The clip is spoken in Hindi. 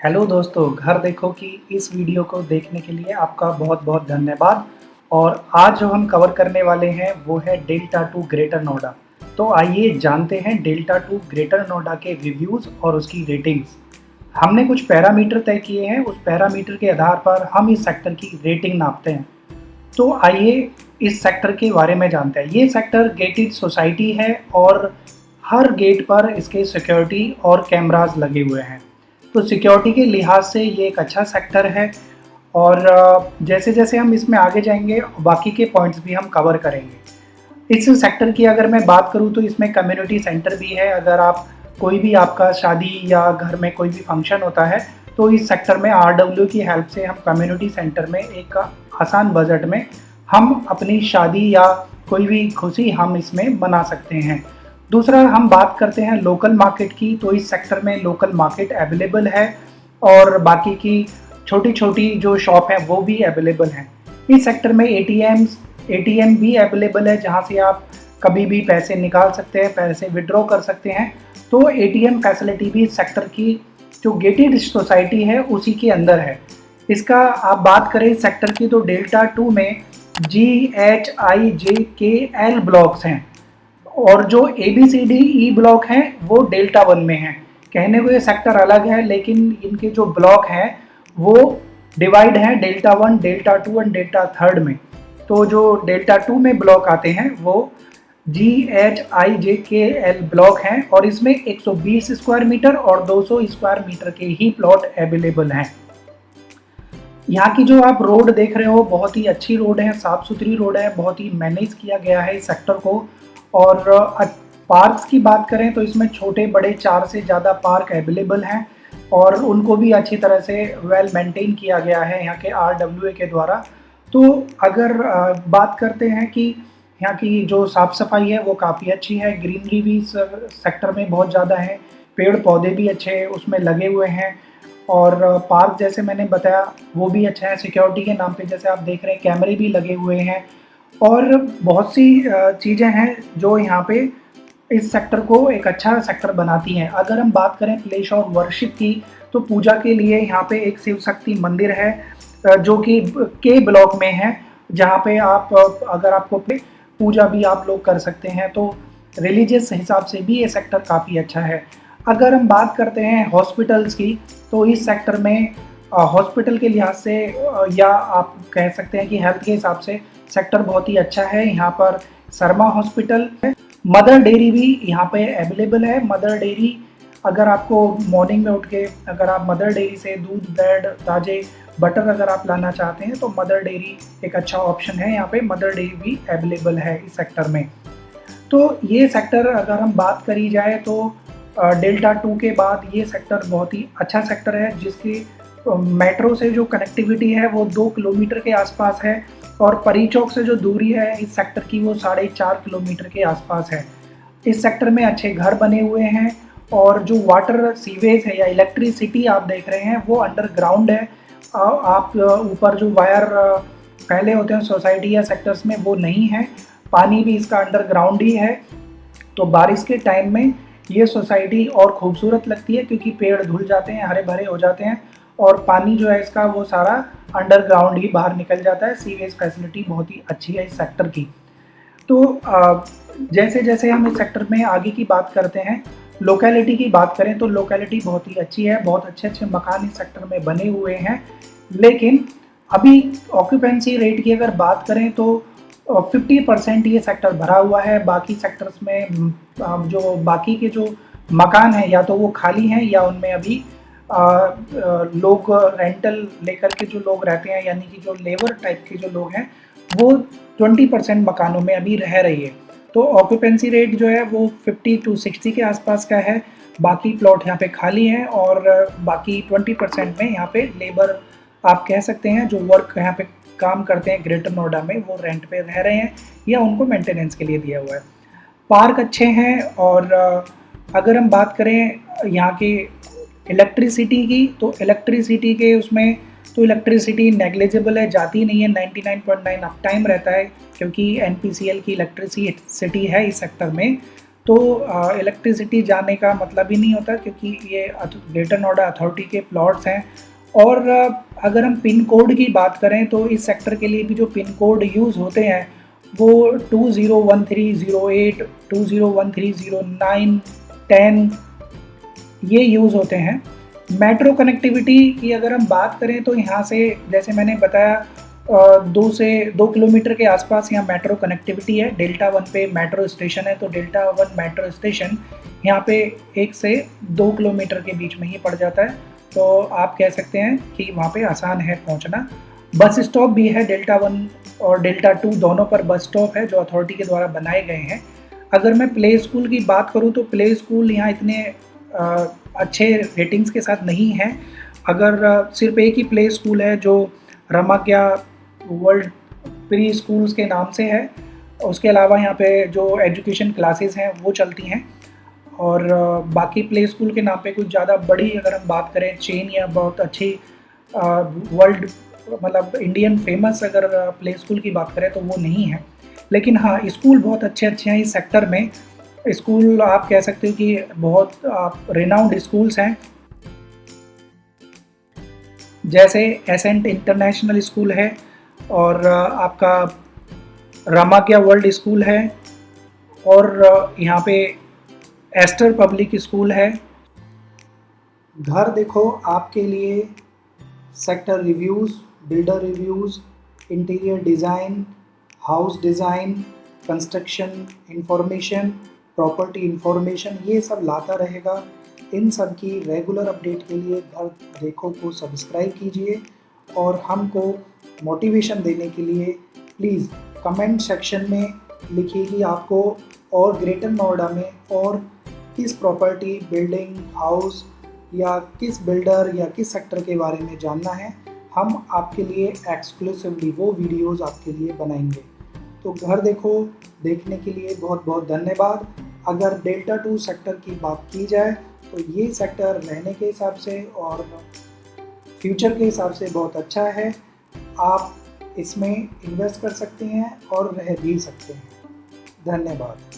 हेलो दोस्तों, घर देखो कि इस वीडियो को देखने के लिए आपका बहुत-बहुत धन्यवाद। और आज जो हम कवर करने वाले हैं वो है डेल्टा टू ग्रेटर नोएडा। तो आइए जानते हैं डेल्टा टू ग्रेटर नोएडा के रिव्यूज़ और उसकी रेटिंग्स। हमने कुछ पैरामीटर तय किए हैं, उस पैरामीटर के आधार पर हम इस सेक्टर की रेटिंग नापते हैं। तो आइए इस सेक्टर के बारे में जानते हैं। ये सेक्टर गेटेड सोसाइटी है और हर गेट पर इसके सिक्योरिटी और कैमरास लगे हुए हैं। तो सिक्योरिटी के लिहाज से ये एक अच्छा सेक्टर है। और जैसे-जैसे हम इसमें आगे जाएँगे, बाकी के पॉइंट्स भी हम कवर करेंगे। इस सेक्टर की अगर मैं बात करूँ तो इसमें कम्युनिटी सेंटर भी है। अगर आप कोई भी आपका शादी या घर में कोई भी फंक्शन होता है, तो इस सेक्टर में आरडब्ल्यू की हेल्प से हम कम्युनिटी सेंटर में एक आसान बजट में हम अपनी शादी या कोई भी खुशी हम इसमें मना सकते हैं। दूसरा हम बात करते हैं लोकल मार्केट की, तो इस सेक्टर में लोकल मार्केट अवेलेबल है और बाकी की छोटी-छोटी जो शॉप है वो भी अवेलेबल हैं। इस सेक्टर में एटीएम भी अवेलेबल है, जहाँ से आप कभी भी पैसे निकाल सकते हैं, पैसे विथड्रॉ कर सकते हैं। तो एटीएम फैसिलिटी भी इस सेक्टर की जो गेटेड सोसाइटी है उसी के अंदर है। इसका आप बात करें सेक्टर की, तो डेल्टा 2 में GHIJKL ब्लॉक्स हैं और जो ABCDE ब्लॉक हैं वो डेल्टा 1 में हैं। कहने को ये सेक्टर अलग है, लेकिन इनके जो ब्लॉक हैं वो डिवाइड हैं डेल्टा 1, डेल्टा 2 एंड डेल्टा 3 में। तो जो डेल्टा 2 में ब्लॉक आते हैं वो GHIJKL ब्लॉक हैं और इसमें 120 स्क्वायर मीटर और 200 स्क्वायर मीटर के ही प्लॉट अवेलेबल हैं। यहाँ की जो आप रोड देख रहे हो बहुत ही अच्छी रोड है, साफ सुथरी रोड है, बहुत ही मैनेज किया गया है इस सेक्टर को। और पार्क्स की बात करें तो इसमें छोटे बड़े 4 से ज़्यादा पार्क अवेलेबल हैं और उनको भी अच्छी तरह से वेल मेंटेन किया गया है यहाँ के आरडब्ल्यूए के द्वारा। तो अगर बात करते हैं कि यहाँ की जो साफ़ सफाई है वो काफ़ी अच्छी है, ग्रीनरी भी इस सेक्टर में बहुत ज़्यादा है, पेड़ पौधे भी अच्छे उसमें लगे हुए हैं और पार्क जैसे मैंने बताया वो भी अच्छा है। सिक्योरिटी के नाम पे जैसे आप देख रहे हैं कैमरे भी लगे हुए हैं और बहुत सी चीज़ें हैं जो यहाँ पे इस सेक्टर को एक अच्छा सेक्टर बनाती हैं। अगर हम बात करें प्लेस ऑफ वर्शिप की, तो पूजा के लिए यहाँ पे एक शिव शक्ति मंदिर है जो कि के ब्लॉक में है, जहाँ पे आप अगर आपको पूजा भी आप लोग कर सकते हैं। तो रिलीजियस हिसाब से भी ये सेक्टर काफ़ी अच्छा है। अगर हम बात करते हैं हॉस्पिटल्स की, तो इस सेक्टर में हॉस्पिटल के लिहाज से या आप कह सकते हैं कि हेल्थ के हिसाब से सेक्टर बहुत ही अच्छा है। यहाँ पर शर्मा हॉस्पिटल है, मदर डेयरी भी यहाँ पे अवेलेबल है। मदर डेयरी अगर आपको मॉर्निंग में उठ के अगर आप मदर डेयरी से दूध, ब्रेड, ताज़े बटर अगर आप लाना चाहते हैं तो मदर डेयरी एक अच्छा ऑप्शन है। यहाँ पे मदर डेयरी भी अवेलेबल है इस सेक्टर में। तो ये सेक्टर अगर हम बात करी जाए तो डेल्टा 2 के बाद ये सेक्टर बहुत ही अच्छा सेक्टर है, जिसकी मेट्रो से जो कनेक्टिविटी है वो 2 किलोमीटर के आसपास है और परी चौक से जो दूरी है इस सेक्टर की वो 4.5 किलोमीटर के आसपास है। इस सेक्टर में अच्छे घर बने हुए हैं और जो वाटर सीवेज है या इलेक्ट्रिसिटी आप देख रहे हैं वो अंडरग्राउंड है। आप ऊपर जो वायर फैले होते हैं सोसाइटी या सेक्टर्स में वो नहीं है, पानी भी इसका अंडरग्राउंड ही है। तो बारिश के टाइम में ये सोसाइटी और खूबसूरत लगती है क्योंकि पेड़ धुल जाते हैं, हरे भरे हो जाते हैं और पानी जो है इसका वो सारा अंडरग्राउंड ही बाहर निकल जाता है। सीवेज फैसिलिटी बहुत ही अच्छी है इस सेक्टर की। तो जैसे जैसे हम इस सेक्टर में आगे की बात करते हैं, लोकेलिटी की बात करें तो लोकेलिटी बहुत ही अच्छी है, बहुत अच्छे-अच्छे मकान इस सेक्टर में बने हुए हैं। लेकिन अभी ऑक्यूपेंसी रेट की अगर बात करें तो 50% ये सेक्टर भरा हुआ है। बाकी सेक्टर्स में जो बाकी के जो मकान हैं या तो वो खाली हैं या उनमें अभी लोग रेंटल लेकर के जो लोग रहते हैं, यानी कि जो लेबर टाइप के जो लोग हैं वो 20% मकानों में अभी रह रही है। तो ऑक्यूपेंसी रेट जो है वो 50 टू 60 के आसपास का है। बाकी प्लॉट यहाँ पे खाली हैं और बाकी 20% में यहाँ पे लेबर आप कह सकते हैं जो वर्क यहाँ पे काम करते हैं ग्रेटर नोएडा में वो रेंट पे रह रहे हैं या उनको मेंटेनेंस के लिए दिया हुआ है। पार्क अच्छे हैं और अगर हम बात करें यहाँ के इलेक्ट्रिसिटी की, तो इलेक्ट्रिसिटी के उसमें तो इलेक्ट्रिसिटी नेग्लिजिबल है, जाती नहीं है। 99.9 अप टाइम रहता है क्योंकि एनपीसीएल की इलेक्ट्रिसिटी है इस सेक्टर में। तो इलेक्ट्रिसिटी जाने का मतलब ही नहीं होता, क्योंकि ये ग्रेटर नोएडा अथॉरिटी के प्लॉट्स हैं। और अगर हम पिन कोड की बात करें तो इस सेक्टर के लिए भी जो पिन कोड यूज़ होते हैं वो 201308, 201309, 10 ये यूज़ होते हैं। मेट्रो कनेक्टिविटी की अगर हम बात करें तो यहाँ से जैसे मैंने बताया 2 किलोमीटर के आसपास यहाँ मेट्रो कनेक्टिविटी है। डेल्टा 1 पे मेट्रो स्टेशन है, तो डेल्टा 1 मेट्रो स्टेशन यहाँ पे 1 से 2 किलोमीटर के बीच में ही पड़ जाता है, तो आप कह सकते हैं कि वहाँ पे आसान है पहुँचना। बस स्टॉप भी है, डेल्टा 1 और डेल्टा 2 दोनों पर बस स्टॉप है जो अथॉरिटी के द्वारा बनाए गए हैं। अगर मैं प्ले स्कूल की बात करूँ तो प्ले स्कूल यहाँ इतने अच्छे रेटिंग्स के साथ नहीं है। अगर सिर्फ एक ही प्ले स्कूल है जो रमाक्या वर्ल्ड प्री स्कूल्स के नाम से है, उसके अलावा यहाँ पे जो एजुकेशन क्लासेस हैं वो चलती हैं। और बाकी प्ले स्कूल के नाम पे कुछ ज़्यादा बड़ी अगर हम बात करें चेन या बहुत अच्छी वर्ल्ड मतलब इंडियन फेमस अगर प्ले स्कूल की बात करें तो वो नहीं है। लेकिन हाँ, स्कूल बहुत अच्छे अच्छे हैं इस सेक्टर में। स्कूल आप कह सकते हो कि बहुत आप रेनाउंड स्कूल्स हैं, जैसे एसेंट इंटरनेशनल स्कूल है और आपका रामाक्या वर्ल्ड स्कूल है, और यहाँ पे एस्टर पब्लिक स्कूल है। घर देखो आपके लिए sector reviews, builder reviews, interior design, house design, construction information, property information, ये सब लाता रहेगा। इन सब की रेगुलर अपडेट के लिए घर देखो को सब्सक्राइब कीजिए, और हमको मोटिवेशन देने के लिए प्लीज़ कमेंट सेक्शन में लिखिए कि आपको और ग्रेटर नोएडा में और किस प्रॉपर्टी, बिल्डिंग, हाउस या किस बिल्डर या किस सेक्टर के बारे में जानना है। हम आपके लिए एक्सक्लूसिवली वो वीडियोज़ आपके लिए बनाएंगे। तो घर देखो देखने के लिए बहुत बहुत धन्यवाद। अगर डेल्टा 2 सेक्टर की बात की जाए तो ये सेक्टर रहने के हिसाब से और फ्यूचर के हिसाब से बहुत अच्छा है। आप इसमें इन्वेस्ट कर सकते हैं और रह भी सकते हैं। धन्यवाद।